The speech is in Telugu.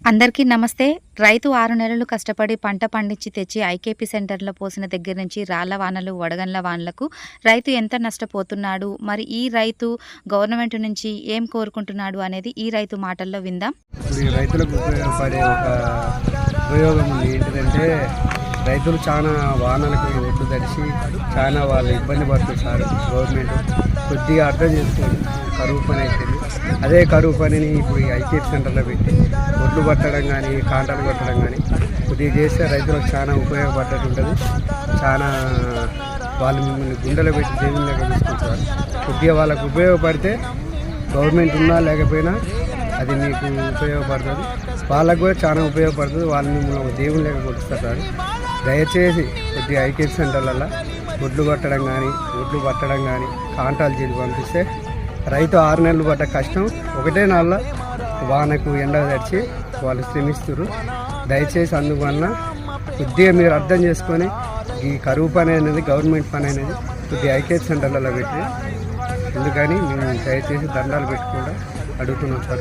అందరికీ నమస్తే. రైతు 6 నెలలు కష్టపడి పంట పండించి తెచ్చి ఐకేపీ సెంటర్‌లో పోసిన దగ్గర నుంచి రాళ్ల వానలు, వడగండ్ల వానలకు రైతు ఎంత నష్టపోతున్నాడు? మరి ఈ రైతు గవర్నమెంట్ నుంచి ఏం కోరుకుంటున్నాడు అనేది ఈ రైతు మాటల్లో విందాం. ఇప్పుడు ఈ రైతులకు ఉపయోగపడే ఒక ఉపయోగం ఉంది. ఏంటిదంటే రైతులు చాలా వానలకి ఒడ్డు తడిసి చాలా వాళ్ళు ఇబ్బంది పడుతున్నారు. గవర్నమెంట్ కొద్దిగా అర్థం చేసుకొని కరువు పని అయిపోయింది. అదే కరువు పనిని ఇప్పుడు ఈ ఐకేపీ సెంటర్లో పెట్టి ఒడ్లు పట్టడం కానీ కాంటాలు కొట్టడం కానీ కొద్దిగా చేస్తే రైతులకు చాలా ఉపయోగపడ్డట్టు ఉంటుంది. చాలా వాళ్ళు మిమ్మల్ని గుండెలో పెట్టి దేవుని దగ్గర తీసుకుంటారు. కొద్దిగా వాళ్ళకు ఉపయోగపడితే గవర్నమెంట్ ఉన్నా లేకపోయినా అది మీకు ఉపయోగపడుతుంది. వాళ్ళకు కూడా చాలా ఉపయోగపడుతుంది. వాళ్ళు మిమ్మల్ని దేవుని దగ్గర కొట్టుస్తారు. దయచేసి కొద్దిగా ఐకేపీ సెంటర్లలో ఒడ్లు కొట్టడం కానీ ఒడ్లు పట్టడం కానీ కాంటాలు చేసి పంపిస్తే రైతు 6 నెలలు పడ్డ కష్టం ఒకటే నెల వానకు ఎండ తడిచి వాళ్ళు శ్రమిస్తారు. దయచేసి అందువలన కొద్దిగా మీరు అర్థం చేసుకొని ఈ కరువు పని అనేది గవర్నమెంట్ పని అనేది కొద్దిగా ఐకేపీ సెంటర్లలో పెట్టి ఎందుకని మేము దయచేసి దండాలు పెట్టుకుంటూ అడుగుతున్నాం సార్.